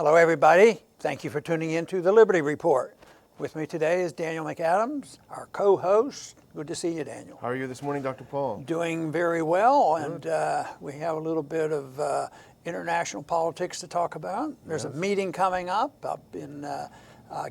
Hello, everybody. Thank you for tuning in to the Liberty Report. With me today is Daniel McAdams, our co-host. Good to see you, Daniel. How are you this morning, Dr. Paul? Doing very well, and we have a little bit of international politics to talk about. There's a meeting coming up in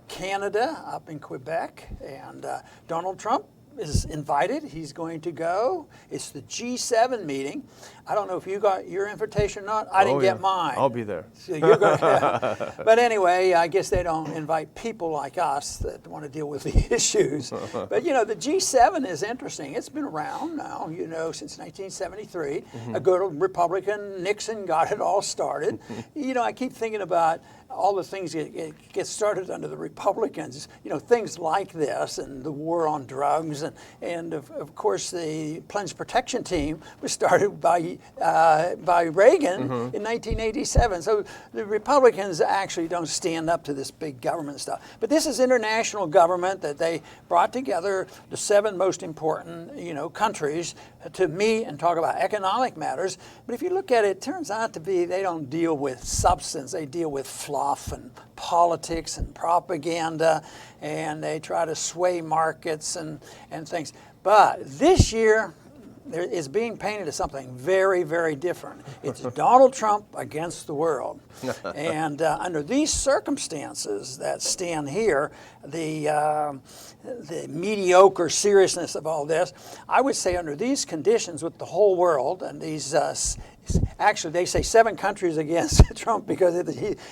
Canada, up in Quebec, and Donald Trump is invited. He's going to go. It's the G-7 meeting. I don't know if you got your invitation or not. I didn't get mine. I'll be there. So you're going to. But anyway, I guess they don't invite people like us that want to deal with the issues. But you know, the G7 is interesting. It's been around now, you know, since 1973. A good Republican, Nixon, got it all started. You know, I keep thinking about all the things that get started under the Republicans, you know, things like this and the war on drugs. And of course, the Plunge Protection Team was started by Reagan in 1987. So the Republicans actually don't stand up to this big government stuff. But this is international government that they brought together the 7 most important, you know, countries to meet and talk about economic matters. But if you look at it, it turns out to be they don't deal with substance. They deal with fluff and politics and propaganda, and they try to sway markets and things. But this year, there is being painted as something very, very different. It's Donald Trump against the world. And under these circumstances that stand here, the mediocre seriousness of all this, I would say under these conditions with the whole world and these actually, they say 7 countries against Trump because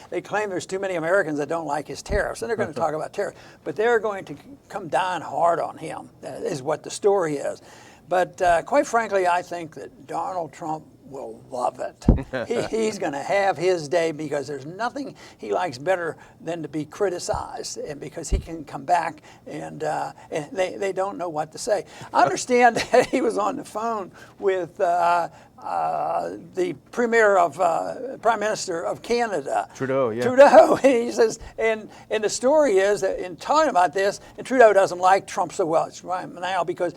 they claim there's too many Americans that don't like his tariffs, and they're going to talk about tariffs. But they're going to come down hard on him, is what the story is. But quite frankly, I think that Donald Trump will love it. He's going to have his day because there's nothing he likes better than to be criticized, and because he can come back and they don't know what to say. I understand that he was on the phone with the Prime Minister of Canada, Trudeau, yeah. Trudeau, and he says, and the story is that in talking about this, and Trudeau doesn't like Trump so well right now because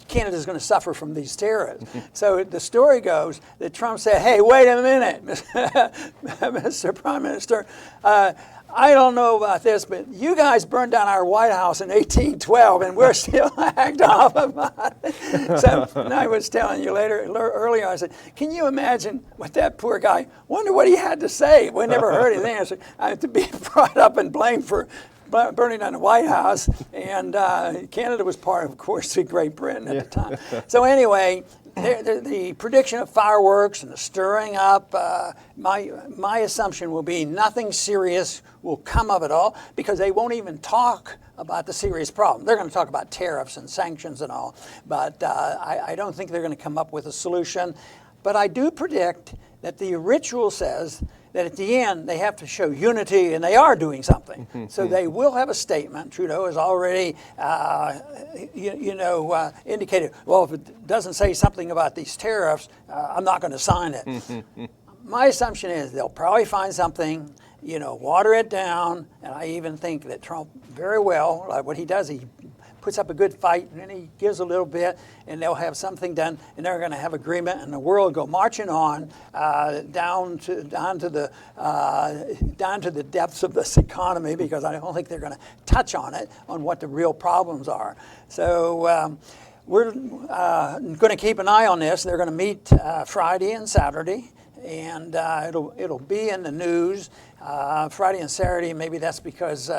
Canada's going to suffer from these tariffs. So the story goes that Trump said, hey, wait a minute, Mr. Prime Minister, I don't know about this, but you guys burned down our White House in 1812, and we're still hacked off about it. So I was telling you earlier, I said, can you imagine what that poor guy, wonder what he had to say? We never heard his answer. To be brought up and blamed for burning down the White House, and Canada was part of course, of Great Britain at the time. So anyway, the prediction of fireworks and the stirring up, my assumption will be nothing serious will come of it all because they won't even talk about the serious problem. They're going to talk about tariffs and sanctions and all, but I don't think they're going to come up with a solution. But I do predict that the ritual says that at the end they have to show unity, and they are doing something. So they will have a statement. Trudeau has already, indicated, well, if it doesn't say something about these tariffs, I'm not going to sign it. My assumption is they'll probably find something, you know, water it down, and I even think that Trump very well, what he does, he puts up a good fight, and then he gives a little bit, and they'll have something done, and they're going to have agreement, and the world will go marching on down to the depths of this economy, because I don't think they're going to touch on it, on what the real problems are. So we're going to keep an eye on this. They're going to meet Friday and Saturday, and it'll be in the news Friday and Saturday. Maybe that's because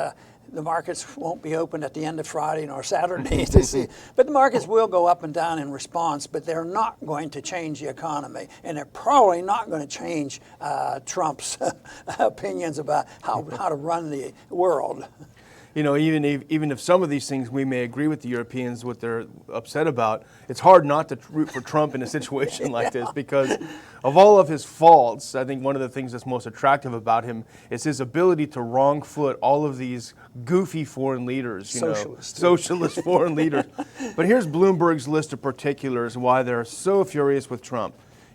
the markets won't be open at the end of Friday nor Saturday to see. But the markets will go up and down in response, but they're not going to change the economy. And they're probably not going to change Trump's opinions about how to run the world. You know, even if some of these things we may agree with the Europeans, what they're upset about, it's hard not to root for Trump in a situation like this because of all of his faults. I think one of the things that's most attractive about him is his ability to wrong foot all of these goofy foreign leaders, socialist foreign leaders. But here's Bloomberg's list of particulars why they're so furious with Trump.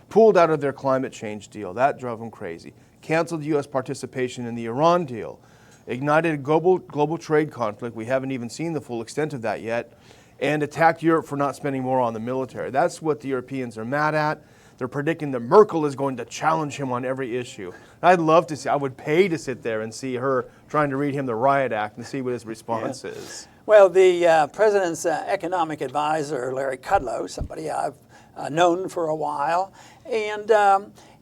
Pulled out of their climate change deal. That drove them crazy. Canceled U.S. participation in the Iran deal. Ignited a global trade conflict. We haven't even seen the full extent of that yet. And attacked Europe for not spending more on the military. That's what the Europeans are mad at. they're predicting that Merkel is going to challenge him on every issue. I'd love to see, I would pay to sit there and see her trying to read him the riot act and see what his response is. Well, the president's economic advisor, Larry Kudlow, somebody I've known for a while, and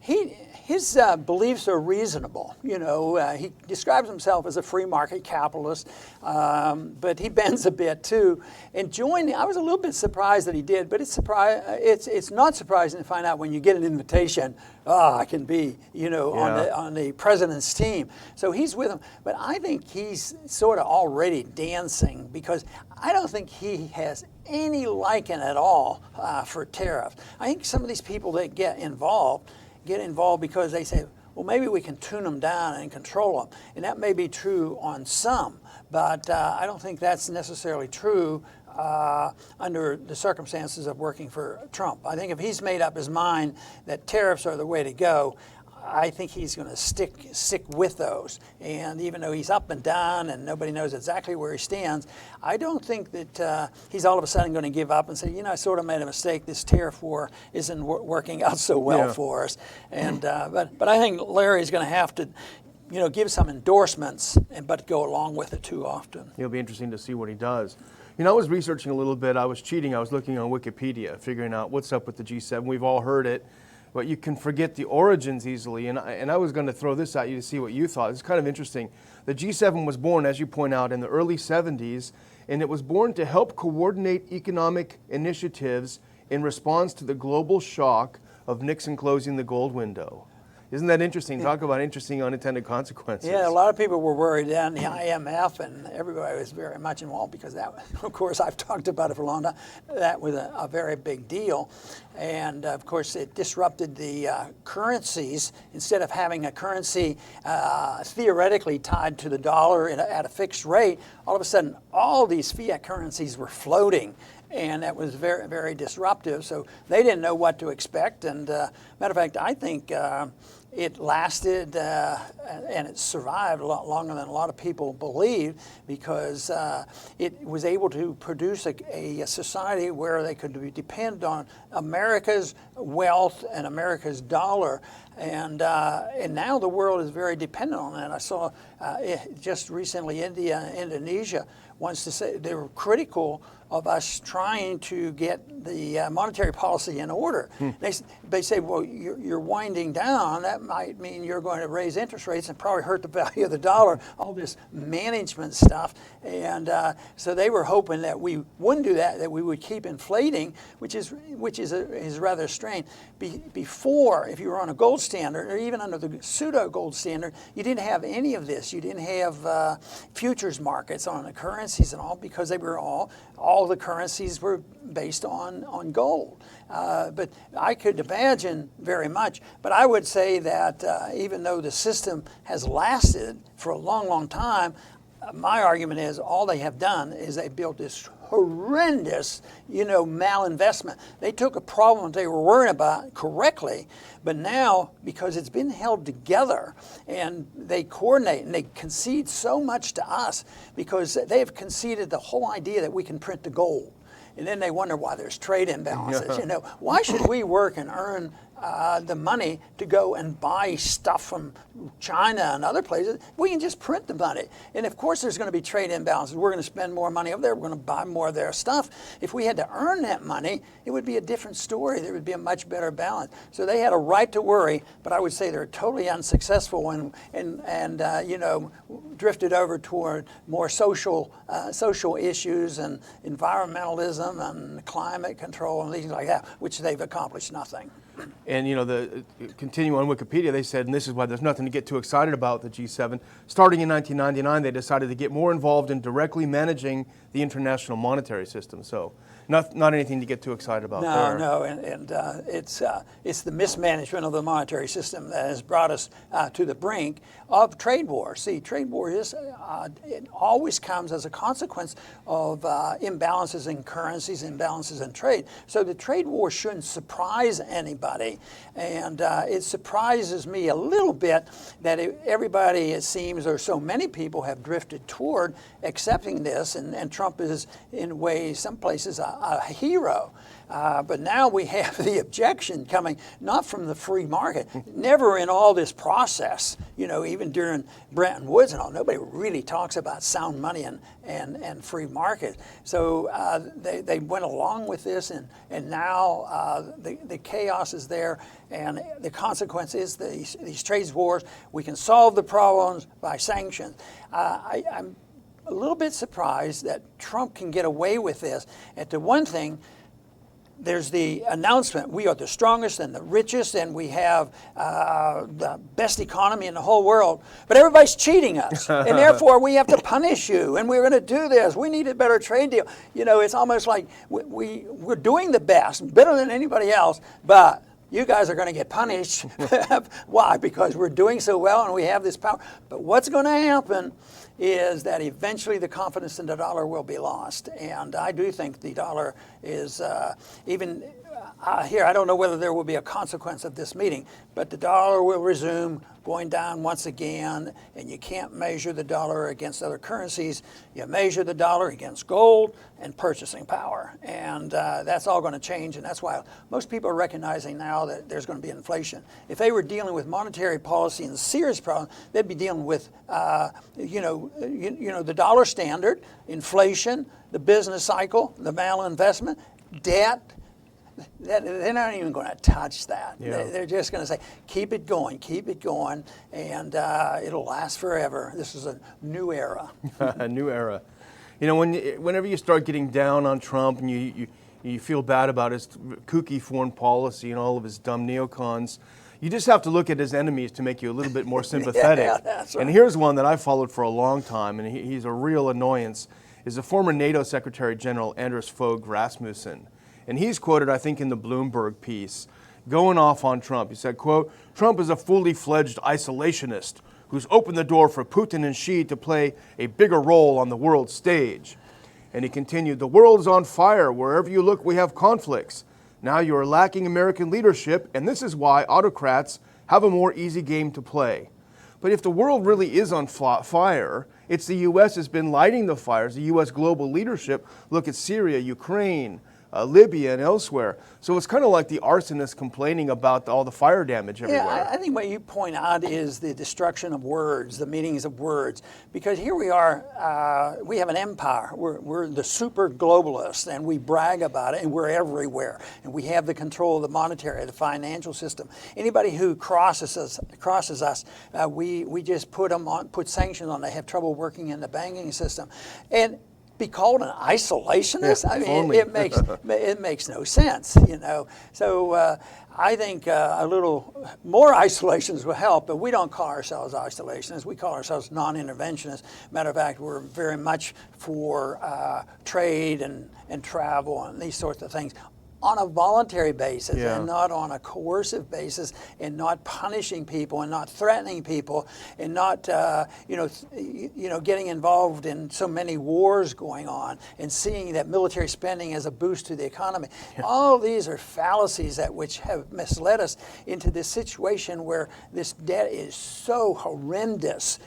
his beliefs are reasonable. You know, he describes himself as a free market capitalist, but he bends a bit too. And joining, I was a little bit surprised that he did, but it's not surprising to find out when you get an invitation. I can be, on the president's team. So he's with him, but I think he's sort of already dancing because I don't think he has any liking at all for tariffs. I think some of these people that get involved because they say, well, maybe we can tune them down and control them. And that may be true on some, but I don't think that's necessarily true under the circumstances of working for Trump. I think if he's made up his mind that tariffs are the way to go, I think he's going to stick with those. And even though he's up and down and nobody knows exactly where he stands, I don't think that he's all of a sudden going to give up and say, I sort of made a mistake. This tariff war isn't working out so well for us. And but I think Larry's going to have to, give some endorsements, but go along with it too often. It'll be interesting to see what he does. I was researching a little bit. I was cheating. I was looking on Wikipedia, figuring out what's up with the G7. We've all heard it. But you can forget the origins easily. And I was going to throw this at you to see what you thought. It's kind of interesting. The G7 was born, as you point out, in the early 70s, and it was born to help coordinate economic initiatives in response to the global shock of Nixon closing the gold window. Isn't that interesting? Talk about interesting unintended consequences. Yeah, a lot of people were worried then, the IMF, and everybody was very much involved because that, of course, I've talked about it for a long time. That was a very big deal. And, of course, it disrupted the currencies. Instead of having a currency theoretically tied to the dollar at a fixed rate, all of a sudden, all these fiat currencies were floating. And that was very, very disruptive. So they didn't know what to expect. And matter of fact, I think it lasted and it survived a lot longer than a lot of people believed because it was able to produce a society where they could depend on America's wealth and America's dollar. And now the world is very dependent on that. I saw just recently Indonesia wants to say they were critical of us trying to get the monetary policy in order. They say, well, you're winding down. That might mean you're going to raise interest rates and probably hurt the value of the dollar, all this management stuff. And so they were hoping that we wouldn't do that we would keep inflating, which is rather strange. Before, if you were on a gold standard, or even under the pseudo-gold standard, you didn't have any of this. You didn't have futures markets on the currencies and all because they were all the currencies were based on gold. But I could imagine very much. But I would say that even though the system has lasted for a long, long time, my argument is all they have done is they built this horrendous, malinvestment. They took a problem they were worried about correctly, but now, because it's been held together and they coordinate and they concede so much to us because they have conceded the whole idea that we can print the gold. And then they wonder why there's trade imbalances. Why should we work and earn the money to go and buy stuff from China and other places? We can just print the money. And of course there's going to be trade imbalances. We're going to spend more money over there. We're going to buy more of their stuff. If we had to earn that money, it would be a different story. There would be a much better balance. So they had a right to worry, but I would say they're totally unsuccessful and drifted over toward more social issues and environmentalism and climate control and things like that, which they've accomplished nothing. And the continue on Wikipedia, they said, and this is why there's nothing to get too excited about the G7. Starting in 1999, they decided to get more involved in directly managing the international monetary system. So not anything to get too excited about there. No, and it's the mismanagement of the monetary system that has brought us to the brink of trade war. See, trade war it always comes as a consequence of imbalances in currencies, imbalances in trade. So the trade war shouldn't surprise anybody, and it surprises me a little bit that everybody, it seems, or so many people have drifted toward accepting this, and Trump is, in ways, some places, a hero. But now we have the objection coming not from the free market. Never in all this process, even during Bretton Woods and all, nobody really talks about sound money and free market. So they went along with this, and now the chaos is there, and the consequence is these trade wars. We can solve the problems by sanctions. I'm a little bit surprised that Trump can get away with this. And the one thing, there's the announcement, we are the strongest and the richest, and we have the best economy in the whole world, but everybody's cheating us, and therefore we have to punish you, and we're going to do this. We need a better trade deal. It's almost like we're doing the best, better than anybody else, but you guys are going to get punished. Why? Because we're doing so well and we have this power. But what's going to happen is that eventually the confidence in the dollar will be lost. And I do think the dollar is even here, I don't know whether there will be a consequence of this meeting, but the dollar will resume going down once again, and you can't measure the dollar against other currencies. You measure the dollar against gold and purchasing power, and that's all going to change, and that's why most people are recognizing now that there's going to be inflation. If they were dealing with monetary policy and serious problems, they'd be dealing with, the dollar standard, inflation, the business cycle, the malinvestment, debt. They're not even going to touch that. Yeah. They're just going to say, keep it going, and it'll last forever. This is a new era. A new era. Whenever you start getting down on Trump and you feel bad about his kooky foreign policy and all of his dumb neocons, you just have to look at his enemies to make you a little bit more sympathetic. Yeah, that's right. And here's one that I followed for a long time, and he's a real annoyance, is the former NATO Secretary General Anders Fogh Rasmussen. And he's quoted, I think, in the Bloomberg piece, going off on Trump. He said, quote, "Trump is a fully fledged isolationist who's opened the door for Putin and Xi to play a bigger role on the world stage." And he continued, "The world is on fire. Wherever you look, we have conflicts. Now you are lacking American leadership, and this is why autocrats have a more easy game to play." But if the world really is on fire, it's the U.S. has been lighting the fires, the U.S. global leadership. Look at Syria, Ukraine, Libya, and elsewhere. So it's kind of like the arsonist complaining about all the fire damage everywhere. Yeah, I think what you point out is the destruction of words, the meanings of words. Because here we are, we have an empire. We're the super globalists, and we brag about it, and we're everywhere. And we have the control of the monetary, the financial system. Anybody who crosses us, we just put sanctions on. They have trouble working in the banking system. And be called an isolationist? Yeah, I mean, it makes no sense, So I think a little more isolations will help, but we don't call ourselves isolationists. We call ourselves non-interventionists. Matter of fact, we're very much for trade and travel and these sorts of things on a voluntary basis, yeah, and not on a coercive basis, and not punishing people and not threatening people, and not getting involved in so many wars going on and seeing that military spending as a boost to the economy. Yeah. All of these are fallacies which have misled us into this situation where this debt is so horrendous,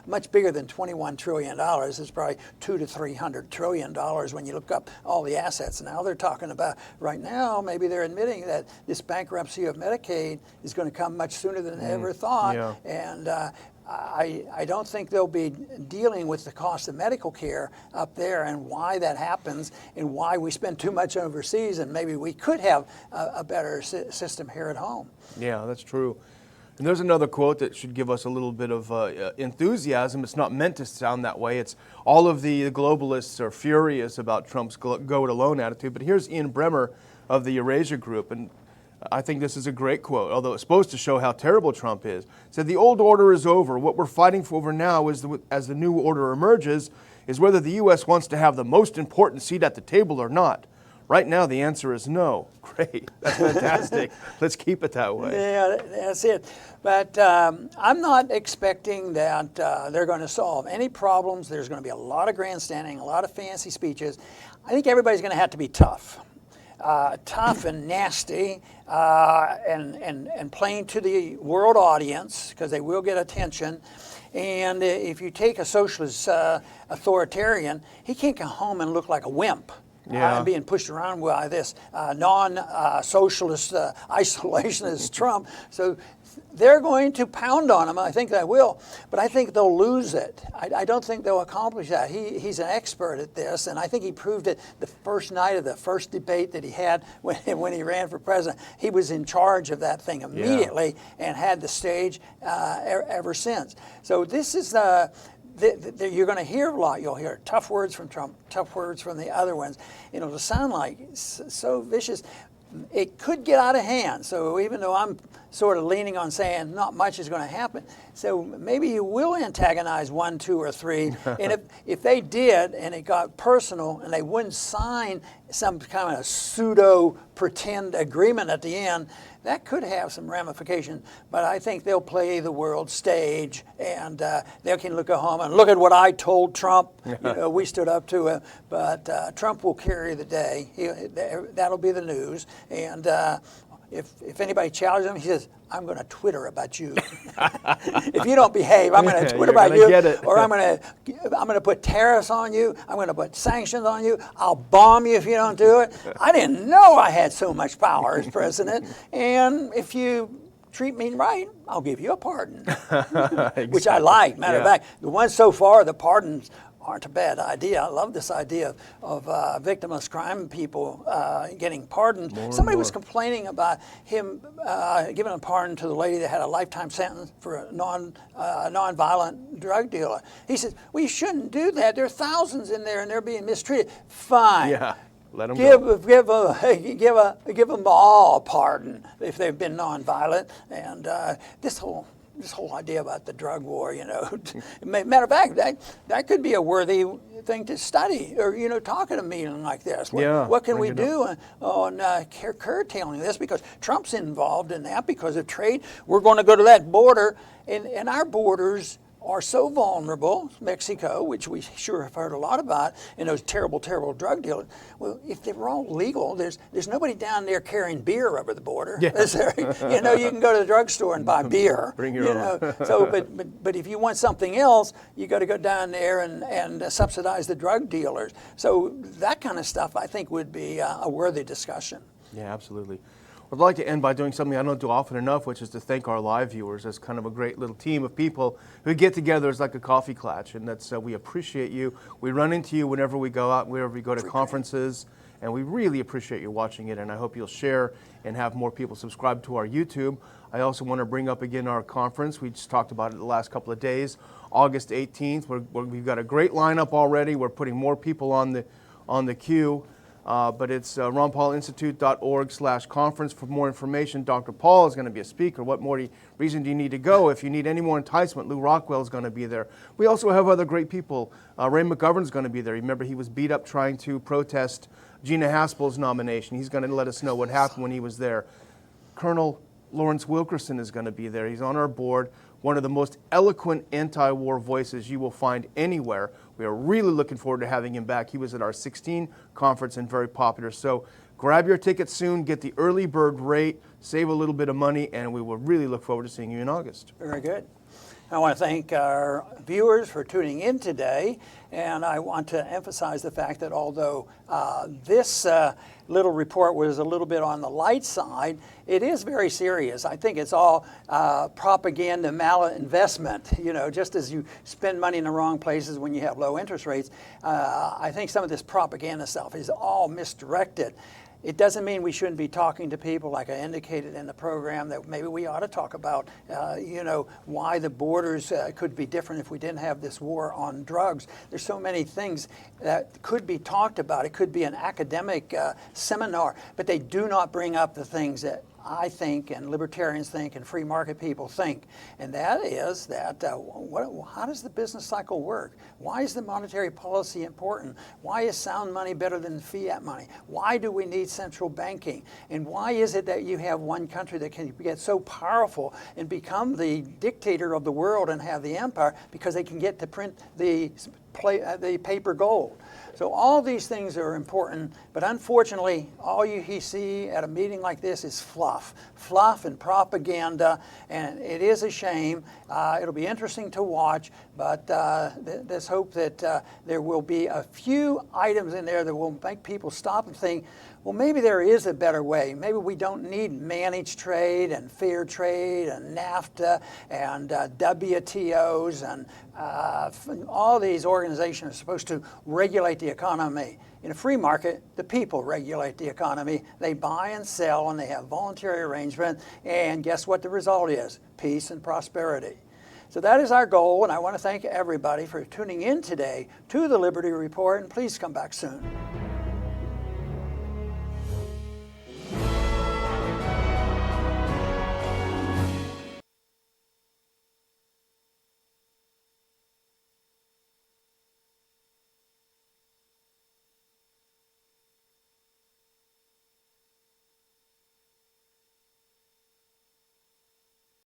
much bigger than $21 trillion. It's probably $200 to $300 trillion when you look up all the assets. Now they're talking about right now, maybe they're admitting that this bankruptcy of Medicaid is going to come much sooner than they ever thought. Yeah. And I don't think they'll be dealing with the cost of medical care up there and why that happens and why we spend too much overseas, and maybe we could have a better system here at home. Yeah, that's true. And there's another quote that should give us a little bit of enthusiasm. It's not meant to sound that way. It's all of the globalists are furious about Trump's go-it-alone attitude. But here's Ian Bremmer of the Eurasia Group, and I think this is a great quote, although it's supposed to show how terrible Trump is. He said, "The old order is over. What we're fighting for over now is as the new order emerges is whether the U.S. wants to have the most important seat at the table or not. Right now, the answer is no." Great. That's fantastic. Let's keep it that way. Yeah, that's it. But I'm not expecting that they're going to solve any problems. There's going to be a lot of grandstanding, a lot of fancy speeches. I think everybody's going to have to be tough. Tough and nasty and playing to the world audience, because they will get attention. And if you take a socialist authoritarian, he can't come home and look like a wimp. Yeah. being pushed around by this non-socialist, isolationist Trump. So they're going to pound on him. I think they will, but I think they'll lose it. I don't think they'll accomplish that. He's an expert at this, and I think he proved it the first night of the first debate that he had when he ran for president. He was in charge of that thing immediately and had the stage ever since. So this is you're going to hear a lot. You'll hear tough words from Trump, tough words from the other ones. It'll sound like so vicious. It could get out of hand. So even though I'm sort of leaning on saying not much is going to happen, so maybe you will antagonize 1, 2, or 3. And if they did, and it got personal, and they wouldn't sign some kind of pseudo pretend agreement at the end, that could have some ramifications. But I think they'll play the world stage, and they can look at home and look at what I told Trump. We stood up to him, but Trump will carry the day. That'll be the news. And if anybody challenges him, he says, "I'm going to Twitter about you. If you don't behave, I'm going to Twitter about you, or I'm going to put tariffs on you. I'm going to put sanctions on you. I'll bomb you if you don't do it." I didn't know I had so much power as president, and if you treat me right, I'll give you a pardon, which I like. Matter of fact, the ones so far, the pardons aren't a bad idea. I love this idea of victimless crime people getting pardoned. Somebody was complaining about him giving a pardon to the lady that had a lifetime sentence for a non-violent drug dealer. He said, "Well, you shouldn't do that. There are thousands in there and they're being mistreated." Fine. Yeah. Let them go. Give them all a pardon if they've been nonviolent. And this whole idea about the drug war, matter of fact, that could be a worthy thing to study, or talk at a meeting like this. What can we do on curtailing this? Because Trump's involved in that because of trade. We're going to go to that border, and our borders are so vulnerable, Mexico, which we sure have heard a lot about, and those terrible, terrible drug dealers. Well, if they were all legal, there's nobody down there carrying beer over the border. Yeah. You can go to the drugstore and buy beer. Bring your own. So, but if you want something else, you got to go down there and subsidize the drug dealers. So that kind of stuff, I think, would be a worthy discussion. Yeah, absolutely. I'd like to end by doing something I don't do often enough, which is to thank our live viewers as kind of a great little team of people who get together as like a coffee clutch, and that's we appreciate you. We run into you whenever we go out, wherever we go to conferences, and we really appreciate you watching it, and I hope you'll share and have more people subscribe to our YouTube. I also want to bring up again our conference. We just talked about it the last couple of days, August 18th. We've got a great lineup already. We're putting more people on the queue. But it's ronpaulinstitute.org/conference for more information. Dr. Paul is going to be a speaker. What more reason do you need to go? If you need any more enticement, Lou Rockwell is going to be there. We also have other great people. Ray McGovern is going to be there. Remember, he was beat up trying to protest Gina Haspel's nomination. He's going to let us know what happened when he was there. Colonel Lawrence Wilkerson is going to be there. He's on our board. One of the most eloquent anti-war voices you will find anywhere. We are really looking forward to having him back. He was at our 16 conference and very popular. So grab your ticket soon, get the early bird rate, save a little bit of money, and we will really look forward to seeing you in August. Very good. I want to thank our viewers for tuning in today, and I want to emphasize the fact that although this little report was a little bit on the light side, it is very serious. I think it's all propaganda malinvestment. Just as you spend money in the wrong places when you have low interest rates, I think some of this propaganda stuff is all misdirected. It doesn't mean we shouldn't be talking to people, like I indicated in the program, that maybe we ought to talk about, why the borders could be different if we didn't have this war on drugs. There's so many things that could be talked about. It could be an academic seminar, but they do not bring up the things that I think and libertarians think and free market people think. And that is that how does the business cycle work? Why is the monetary policy important? Why is sound money better than fiat money? Why do we need central banking? And why is it that you have one country that can get so powerful and become the dictator of the world and have the empire because they can get to print the the paper gold. So all these things are important, but unfortunately, all you see at a meeting like this is fluff and propaganda, and it is a shame. It'll be interesting to watch, but let's hope that there will be a few items in there that will make people stop and think, well, maybe there is a better way. Maybe we don't need managed trade and fair trade and NAFTA and WTOs and all these organizations are supposed to regulate the economy. In a free market, the people regulate the economy. They buy and sell, and they have voluntary arrangement. And guess what the result is? Peace and prosperity. So that is our goal, and I want to thank everybody for tuning in today to the Liberty Report, and please come back soon.